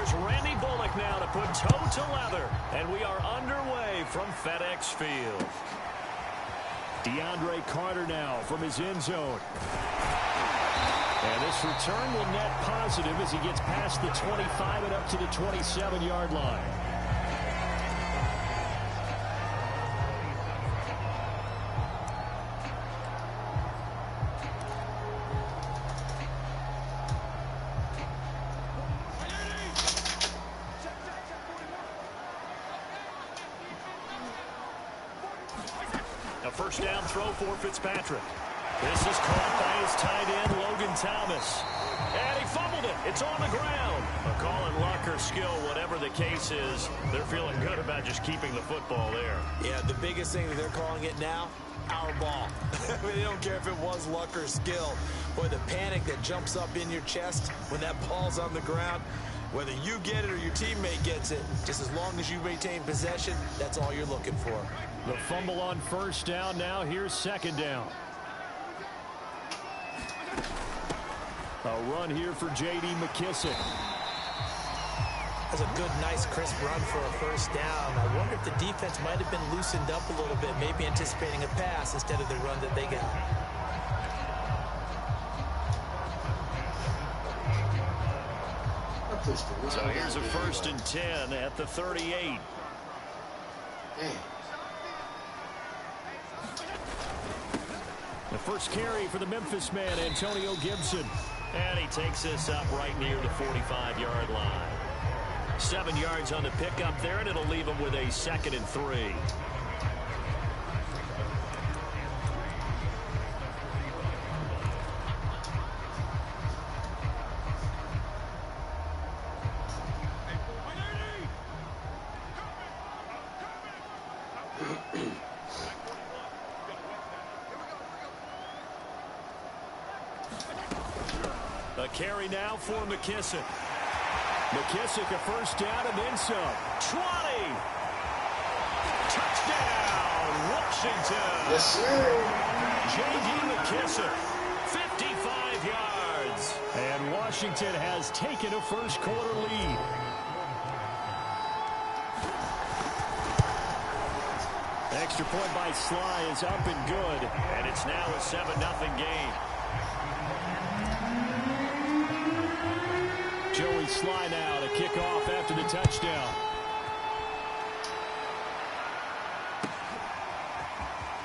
Here's Randy Bullock now to put toe to leather. And we are underway from FedEx Field. DeAndre Carter now from his end zone. And this return will net positive as he gets past the 25 and up to the 27-yard line. A first down throw for Fitzpatrick. This is caught by his tight end, Logan Thomas. And he fumbled it. It's on the ground. A call in luck or skill, whatever the case is, they're feeling good about just keeping the football there. Yeah, the biggest thing that they're calling it now, our ball. I mean, they don't care if it was luck or skill. Boy, the panic that jumps up in your chest when that ball's on the ground, whether you get it or your teammate gets it, just as long as you maintain possession, that's all you're looking for. The fumble on first down. Now here's second down. A run here for J.D. McKissick. That's a good, nice, crisp run for a first down. I wonder if the defense might have been loosened up a little bit, maybe anticipating a pass instead of the run that they got. So here's a 1st and 10 at the 38. The first carry for the Memphis man, Antonio Gibson. And he takes this up right near the 45-yard line. 7 yards on the pickup there, and it'll leave him with a 2nd and 3. A carry now for McKissick. McKissick a first down and then some. 20. Touchdown, Washington. Yes, sir. J.D. McKissick, 55 yards. And Washington has taken a first-quarter lead. Extra point by Sly is up and good. And it's now a 7-0 game. Joey Sly now to kick off after the touchdown.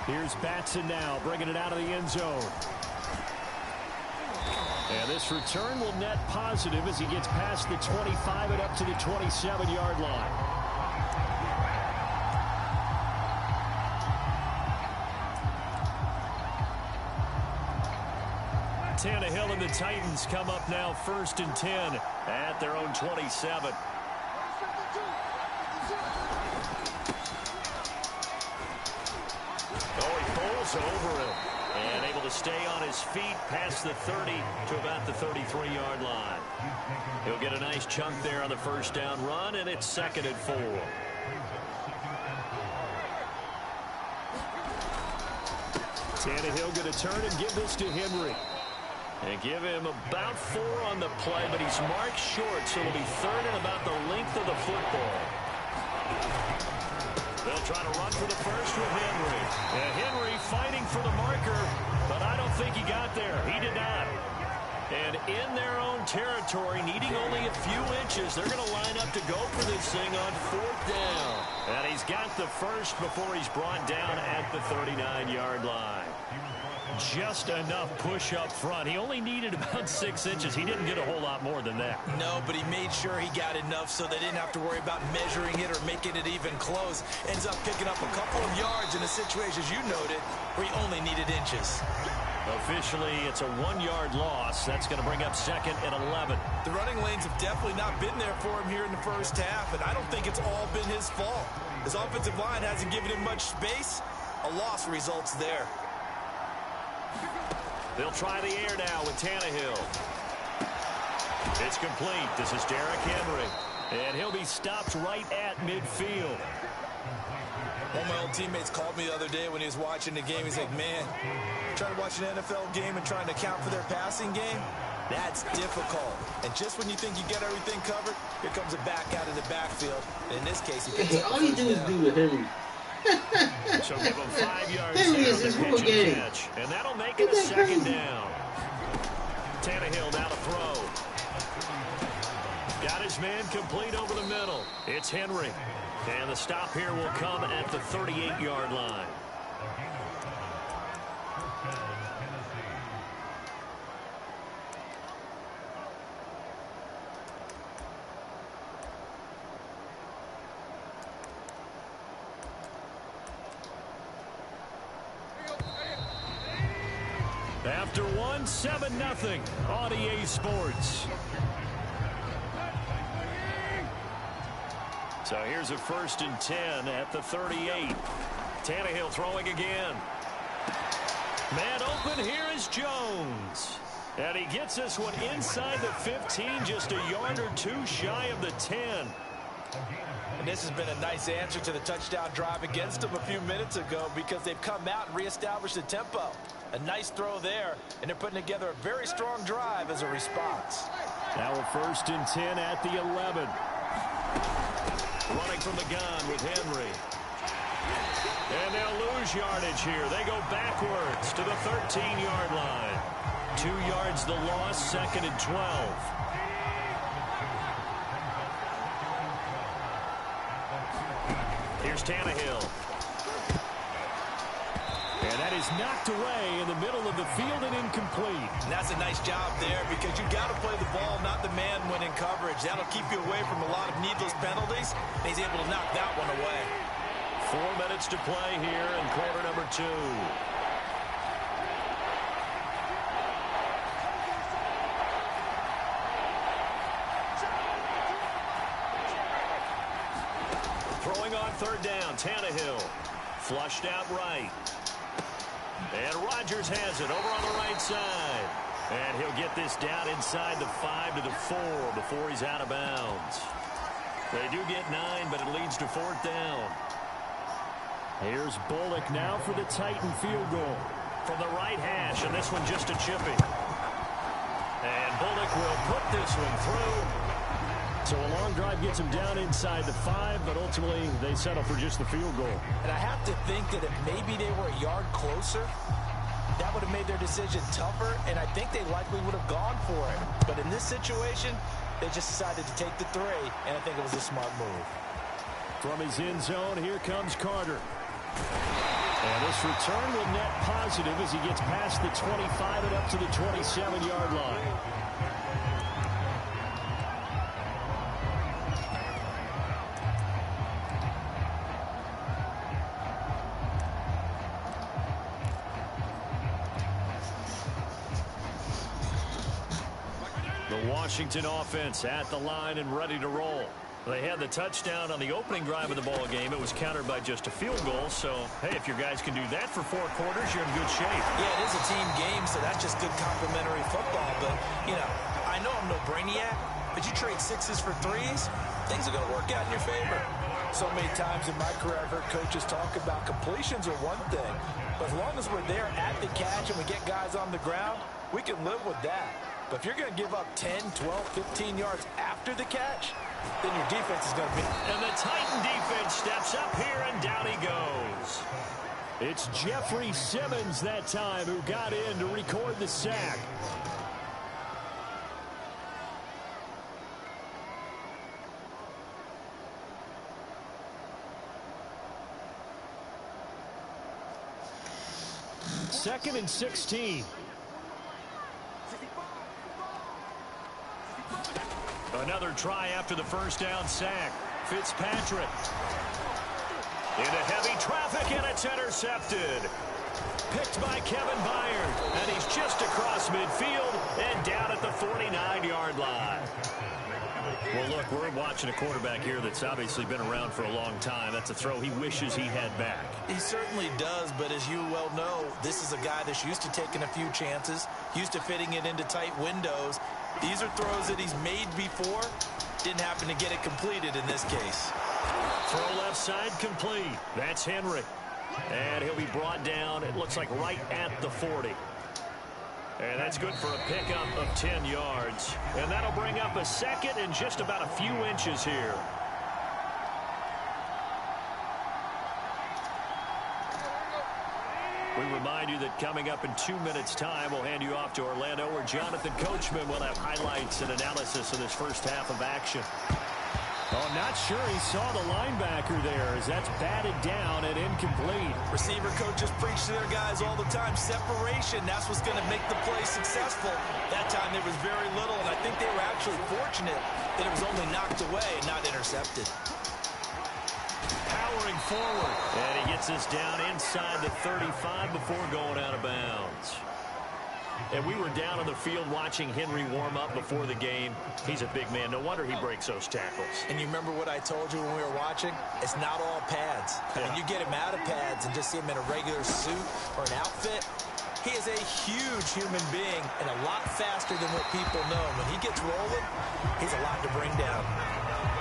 Here's Batson now bringing it out of the end zone. And this return will net positive as he gets past the 25 and up to the 27-yard line. Tannehill and the Titans come up now 1st and 10 at their own 27. Oh, he pulls over it and able to stay on his feet past the 30 to about the 33-yard line. He'll get a nice chunk there on the first down run, and it's 2nd and 4. Tannehill going to turn and give this to Henry. And give him about 4 on the play, but he's marked short, so it'll be 3rd and about the length of the football. They'll try to run for the first with Henry. And Henry fighting for the marker, but I don't think he got there. He did not. And in their own territory, needing only a few inches, they're going to line up to go for this thing on 4th down. And he's got the first before he's brought down at the 39-yard line. Just enough push up front. He only needed about 6 inches. He didn't get a whole lot more than that. No, but he made sure he got enough so they didn't have to worry about measuring it or making it even close. Ends up picking up a couple of yards in a situation, as you noted, where he only needed inches. Officially, it's a 1-yard loss. That's going to bring up 2nd and 11. The running lanes have definitely not been there for him here in the first half, and I don't think it's all been his fault. His offensive line hasn't given him much space. A loss results there. They'll try the air now with Tannehill. It's complete. This is Derrick Henry. And he'll be stopped right at midfield. One of my old teammates called me the other day when he was watching the game. He's like, man, trying to watch an NFL game and trying to account for their passing game, that's difficult. And just when you think you get everything covered, here comes it back out in the backfield. In this case, he picks up All you do is do the Henry. So give him 5 yards Henry there is on his the whole pitch and game. catch. And that'll make it a Isn't that second crazy? down. Tannehill now to throw. Got his man complete over the middle. It's Henry. And the stop here will come at the 38-yard line. After one, 7-0 on EA Sports. So here's a 1st and 10 at the 38. Tannehill throwing again. Man open, here is Jones. And he gets this one inside the 15, just a yard or two shy of the 10. And this has been a nice answer to the touchdown drive against them a few minutes ago because they've come out and reestablished the tempo. A nice throw there, and they're putting together a very strong drive as a response. Now a 1st and 10 at the 11. Running from the gun with Henry. And they'll lose yardage here. They go backwards to the 13-yard line. 2 yards the loss, 2nd and 12. Here's Tannehill. And that is knocked away in the middle of the field and incomplete. And that's a nice job there because you got to play the ball, not the man when in coverage. That'll keep you away from a lot of needless penalties. And he's able to knock that one away. 4 minutes to play here in quarter number 2. Throwing on 3rd down, Tannehill. Flushed out right. And Rodgers has it over on the right side. And he'll get this down inside the 5 to the 4 before he's out of bounds. They do get 9, but it leads to 4th down. Here's Bullock now for the Titan field goal. From the right hash, and this one just a chippy. And Bullock will put this one through. So a long drive gets him down inside the 5, but ultimately they settle for just the field goal. And I have to think that if maybe they were a yard closer, that would have made their decision tougher, and I think they likely would have gone for it. But in this situation, they just decided to take the 3, and I think it was a smart move. From his end zone, here comes Carter. And this return will net positive as he gets past the 25 and up to the 27-yard line. The Washington offense at the line and ready to roll. They had the touchdown on the opening drive of the ball game. It was countered by just a field goal. So, hey, if your guys can do that for 4 quarters, you're in good shape. Yeah, it is a team game, so that's just good complementary football. But, you know, I know I'm no brainiac, but you trade 6s for 3s, things are going to work out in your favor. So many times in my career, I've heard coaches talk about completions are one thing. But as long as we're there at the catch and we get guys on the ground, we can live with that. But if you're going to give up 10, 12, 15 yards after the catch, then your defense is going to be. And the Titan defense steps up here, and down he goes. It's Jeffrey Simmons that time who got in to record the sack. Second and 16. Another try after the first down sack. Fitzpatrick. Into heavy traffic, and it's intercepted. Picked by Kevin Byard. And he's just across midfield and down at the 49-yard line. Well, look, we're watching a quarterback here that's obviously been around for a long time. That's a throw he wishes he had back. He certainly does, but as you well know, this is a guy that's used to taking a few chances, used to fitting it into tight windows. These are throws that he's made before. Didn't happen to get it completed in this case. Throw left side complete. That's Henry. And he'll be brought down, it looks like right at the 40. And that's good for a pickup of 10 yards. And that'll bring up a second and just about a few inches here. We remind you that coming up in 2 minutes' time, we'll hand you off to Orlando, where Jonathan Coachman will have highlights and analysis of this first half of action. Oh, not sure he saw the linebacker there as that's batted down and incomplete. Receiver coaches preach to their guys all the time. Separation, that's what's going to make the play successful. That time there was very little, and I think they were actually fortunate that it was only knocked away and not intercepted. Powering forward. And he gets us down inside the 35 before going out of bounds. And we were down on the field watching Henry warm up before the game. He's a big man. No wonder he breaks those tackles. And you remember what I told you when we were watching? It's not all pads. I mean, you get him out of pads and just see him in a regular suit or an outfit. He is a huge human being and a lot faster than what people know. When he gets rolling, he's a lot to bring down.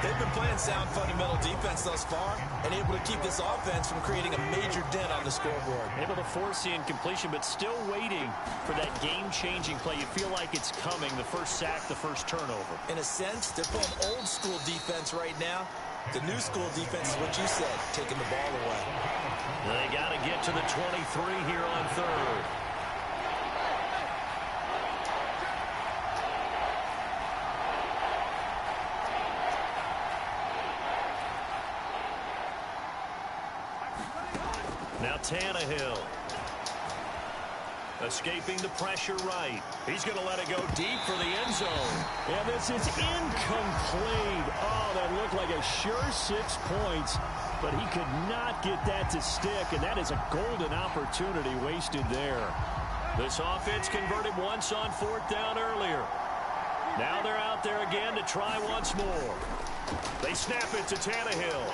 They've been playing sound fundamental defense thus far and able to keep this offense from creating a major dent on the scoreboard. Able to force the incompletion, but still waiting for that game-changing play. You feel like it's coming, the first sack, the first turnover. In a sense, they're playing old-school defense right now. The new school defense is what you said, taking the ball away. They got to get to the 23 here on third. Now Tannehill. Escaping the pressure right. He's going to let it go deep for the end zone. And this is incomplete. Oh, that looked like a sure 6 points, but he could not get that to stick, and that is a golden opportunity wasted there. This offense converted once on fourth down earlier. Now they're out there again to try once more. They snap it to Tannehill.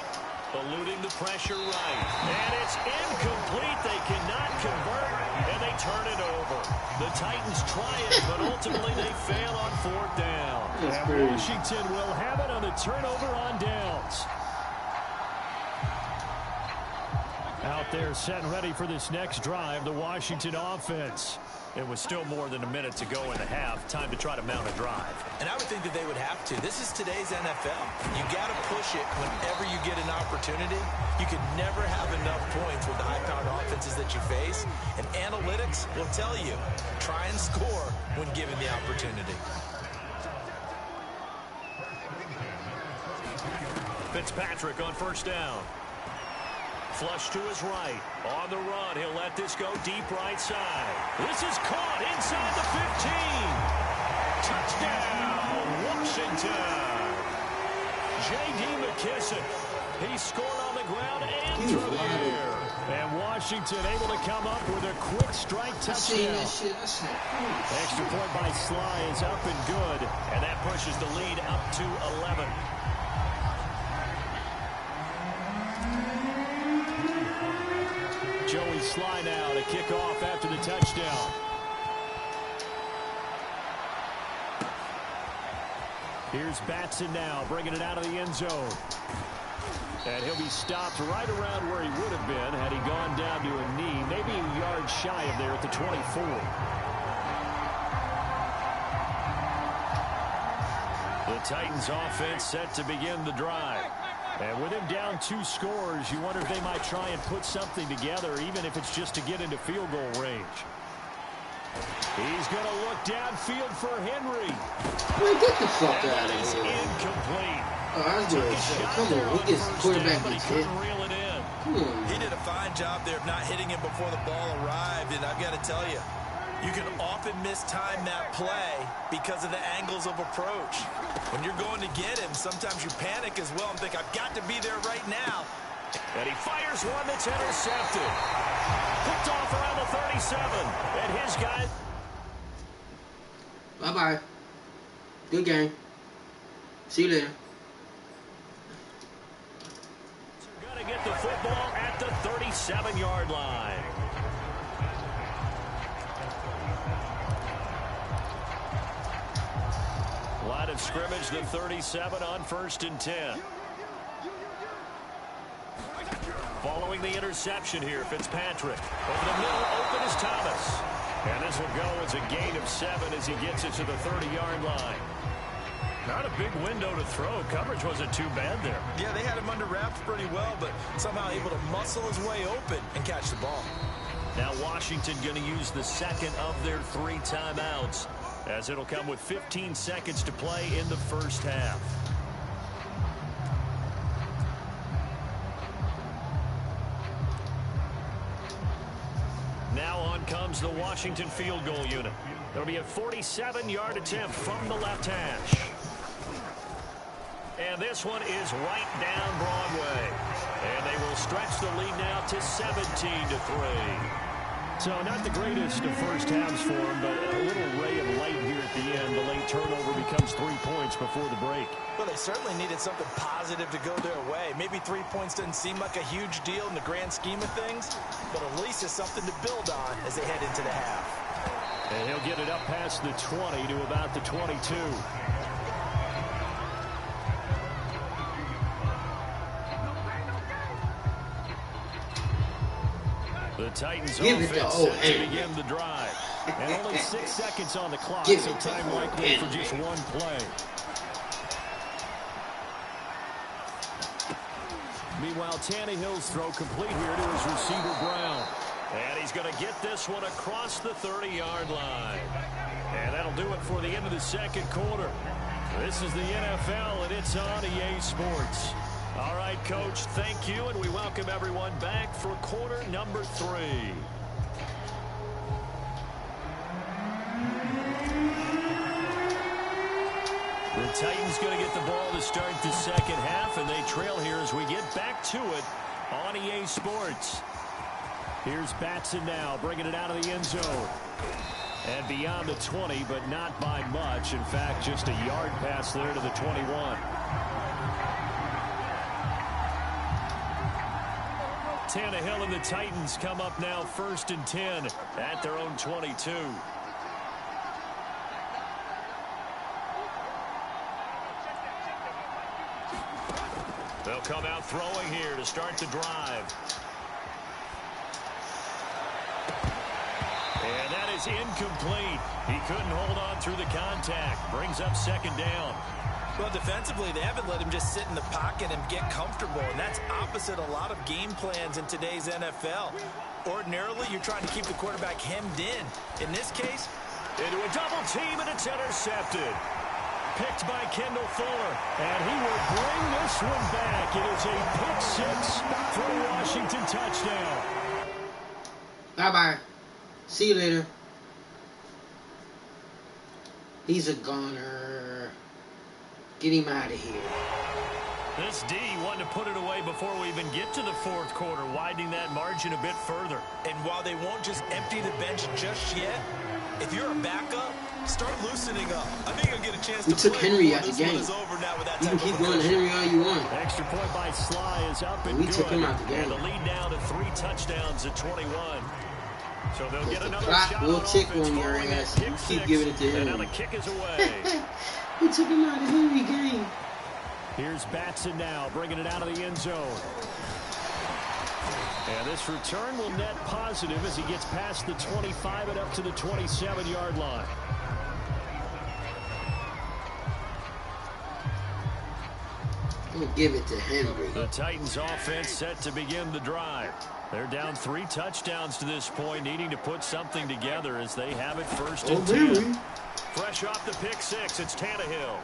Eluding the pressure right. And it's incomplete. They cannot convert, and they turn it over. The Titans try it, but ultimately they fail on fourth down. And Washington will have it on the turnover on downs. Out there set and ready for this next drive, the Washington offense. It was still more than a minute to go in the half. Time to try to mount a drive. And I would think that they would have to. This is today's NFL. You got to push it whenever you get an opportunity. You can never have enough points with the high-powered offenses that you face. And analytics will tell you, try and score when given the opportunity. Fitzpatrick on first down. Flush to his right. On the run, he'll let this go deep right side. This is caught inside the 15. Touchdown, Washington. J.D. McKissick. He scored on the ground and through the air. And Washington able to come up with a quick strike touchdown. Extra point by Sly is up and good. And that pushes the lead up to 11. Joey Sly now to kick off after the touchdown. Here's Batson now, bringing it out of the end zone. And he'll be stopped right around where he would have been had he gone down to a knee, maybe a yard shy of there at the 24. The Titans offense set to begin the drive. And with him down 2 scores, you wonder if they might try and put something together, even if it's just to get into field goal range. He's going to look downfield for Henry. Man, get the fuck out of here. Incomplete. Oh, I was doing so. Come on, we get quarterback gets hit. Come on. He did a fine job there of not hitting him before the ball arrived, and I've got to tell you, you can often mistime that play because of the angles of approach. When you're going to get him, sometimes you panic as well and think, I've got to be there right now. And he fires one that's intercepted. Picked off around the 37. And his guy... Bye-bye. Good game. See you later. Going to get the football at the 37-yard line. Line of scrimmage, the 37 on 1st and 10. Following the interception here, Fitzpatrick. Over the middle, open is Thomas. And this will go as a gain of 7 as he gets it to the 30-yard line. Not a big window to throw. Coverage wasn't too bad there. Yeah, they had him under wraps pretty well, but somehow able to muscle his way open and catch the ball. Now Washington going to use the second of their 3 timeouts, as it'll come with 15 seconds to play in the first half. Now on comes the Washington field goal unit. It'll be a 47-yard attempt from the left hash. And this one is right down Broadway. And they will stretch the lead now to 17-3. So not the greatest of first halves for him, but a little ray of light here at the end. The late turnover becomes 3 points before the break. Well, they certainly needed something positive to go their way. Maybe 3 points doesn't seem like a huge deal in the grand scheme of things, but at least it's something to build on as they head into the half. And he'll get it up past the 20 to about the 22. The Titans offense set to begin the drive. And only 6 seconds on the clock, so time likely for just one play. Meanwhile, Tannehill's throw complete here to his receiver, Brown. And he's going to get this one across the 30-yard line. And that'll do it for the end of the second quarter. This is the NFL, and it's on EA Sports. All right, Coach, thank you, and we welcome everyone back for quarter number 3. The Titans going to get the ball to start the second half, and they trail here as we get back to it on EA Sports. Here's Batson now, bringing it out of the end zone. And beyond the 20, but not by much. In fact, just a yard pass there to the 21. Tannehill and the Titans come up now 1st and 10 at their own 22. They'll come out throwing here to start the drive. And that is incomplete. He couldn't hold on through the contact. Brings up 2nd down. Well, defensively, they haven't let him just sit in the pocket and get comfortable, and that's opposite a lot of game plans in today's NFL. Ordinarily, you're trying to keep the quarterback hemmed in. In this case, into a double team, and it's intercepted. Picked by Kendall Fuller, and he will bring this one back. It is a pick-6 for a Washington touchdown. Bye-bye. See you later. He's a goner. Get him out of here. This D wanted to put it away before we even get to the 4th quarter, widening that margin a bit further. And while they won't just empty the bench just yet, if you're a backup, start loosening up. I think you'll get a chance to took play Henry out the this game. one is over now with that You can type keep of going Henry all you want. Extra point by Sly is up and We good. took him out the game. And the lead down to 3 touchdowns at 21. So they'll get another clock shot will on tick offense on your following ass. that You pick keep 6. giving it to him. And now the kick is away. We took him out of the Henry game. Here's Batson now, bringing it out of the end zone. And this return will net positive as he gets past the 25 and up to the 27-yard line. We'll give it to Henry. The Titans offense set to begin the drive. They're down 3 touchdowns to this point, needing to put something together as they have it 1st and 10. Fresh off the pick 6, it's Tannehill.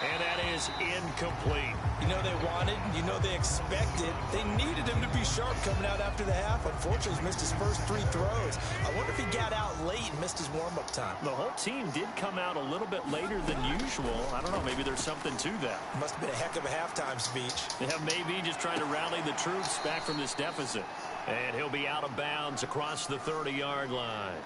And that is incomplete. You know they wanted, you know they expected. They needed him to be sharp coming out after the half. Unfortunately, he's missed his first 3 throws. I wonder if he got out late and missed his warm-up time. The whole team did come out a little bit later than usual. I don't know, maybe there's something to that. Must have been a heck of a halftime speech. Yeah, maybe just trying to rally the troops back from this deficit. And he'll be out of bounds across the 30-yard line.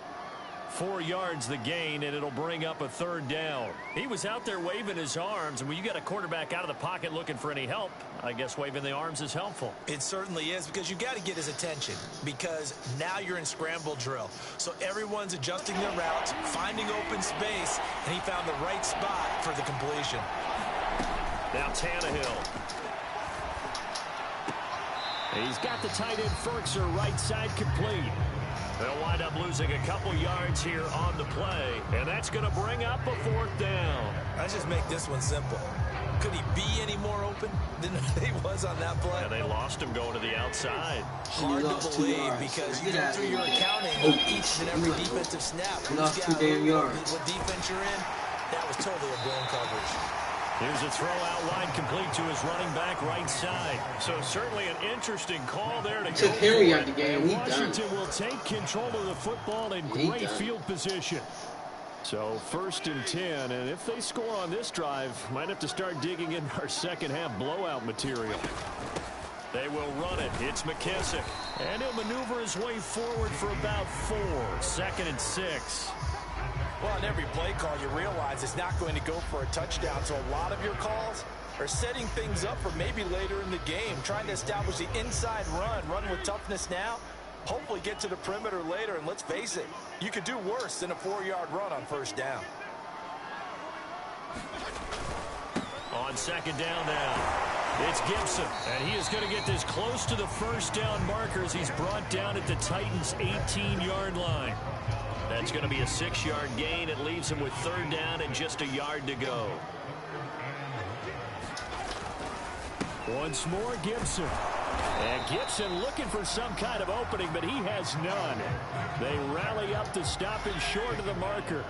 4 yards the gain, and it'll bring up a 3rd down. He was out there waving his arms, and when you got a quarterback out of the pocket looking for any help, I guess waving the arms is helpful. It certainly is, because you got to get his attention, because now you're in scramble drill. So everyone's adjusting their routes, finding open space, and he found the right spot for the completion. Now Tannehill. He's got the tight end Ferkser right side complete. They'll wind up losing a couple yards here on the play, and that's going to bring up a 4th down. Let's just make this one simple. Could he be any more open than he was on that play? Yeah, they lost him going to the outside. Hard to believe because you go through your accounting on each and every defensive snap. Lost 2 damn yards. What defense you're in, that was totally a blown coverage. Here's a throw out wide complete to his running back right side. So certainly an interesting call there to Took Henry out the game. Washington will take control of the football in great field position. So 1st and 10, and if they score on this drive, might have to start digging in our second half blowout material. They will run it. It's McKissick. And he'll maneuver his way forward for about 4. 2nd and 6. Well, on every play call, you realize it's not going to go for a touchdown. So a lot of your calls are setting things up for maybe later in the game, trying to establish the inside run with toughness now. Hopefully get to the perimeter later, and let's face it, you could do worse than a 4-yard run on 1st down. On 2nd down now, it's Gibson, and he is going to get this close to the 1st down marker as he's brought down at the Titans' 18-yard line. That's going to be a 6-yard gain. It leaves him with 3rd down and just a yard to go. Once more, Gibson. And Gibson looking for some kind of opening, but he has none. They rally up to stop him short of the marker.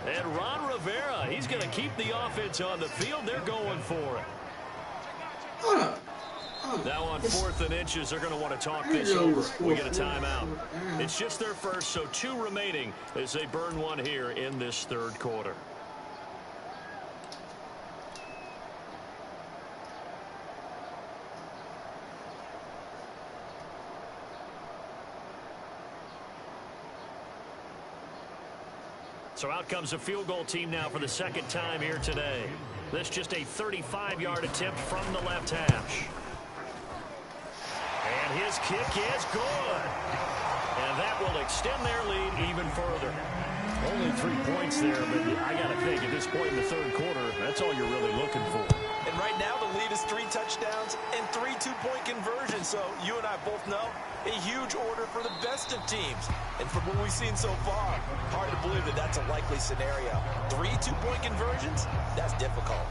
And Ron Rivera, he's going to keep the offense on the field. They're going for it. Now on 4th and inches, they're going to want to talk this over. We get a timeout. It's just their first, so 2 remaining as they burn one here in this 3rd quarter. So out comes a field goal team now for the 2nd time here today. This just a 35-yard attempt from the left hash. And his kick is good. And that will extend their lead even further. Only 3 points there, but I got to think at this point in the 3rd quarter, that's all you're really looking for. And right now the lead is 3 touchdowns and 3 2-point conversions. So you and I both know a huge order for the best of teams. And from what we've seen so far, hard to believe that that's a likely scenario. 3 2-point conversions? That's difficult.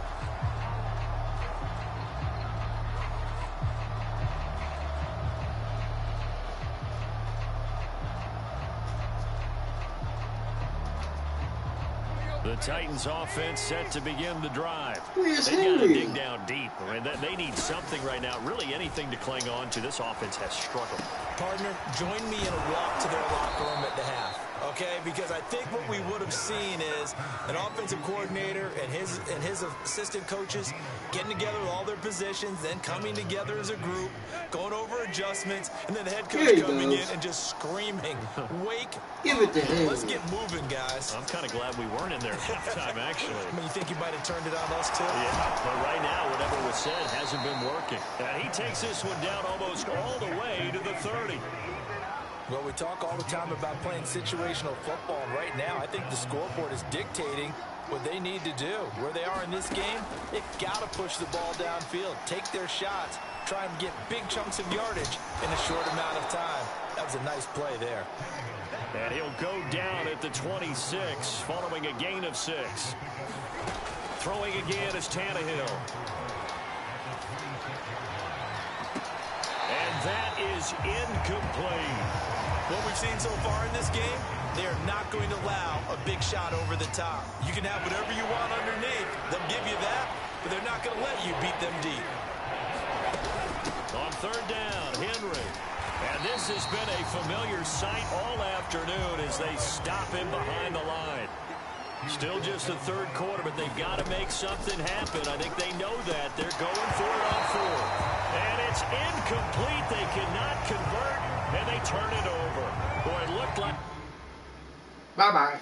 The Titans offense set to begin the drive. Where's They got to Henry? dig down deep. I mean, they need something right now, really anything to cling on to. This offense has struggled. Partner, join me in a walk to their locker room at the half, okay? Because I think what we would have seen is an offensive coordinator and his assistant coaches getting together with all their positions, then coming together as a group, going over adjustments, and then the head coach coming in and just screaming, "Wake, give it to him. Let's get moving, guys." I'm kind of glad we weren't in there at halftime, actually. I mean, you think you might have turned it on us, too? Yeah, but right now, whatever was said hasn't been working. And he takes this one down almost all the way to the 30. Well, we talk all the time about playing situational football, and right now I think the scoreboard is dictating what they need to do. Where they are in this game, they've got to push the ball downfield, take their shots, try and get big chunks of yardage in a short amount of time. That was a nice play there. And he'll go down at the 26, following a gain of 6. Throwing again is Tannehill. And that is incomplete. What we've seen so far in this game, they are not going to allow a big shot over the top. You can have whatever you want underneath. They'll give you that, but they're not going to let you beat them deep. On 3rd down, Henry. And this has been a familiar sight all afternoon as they stop him behind the line. Still just the 3rd quarter, but they've got to make something happen. I think they know that. They're going for it on 4th. And it's incomplete. They cannot convert, and they turn it over. Boy, it looked like... Bye-bye.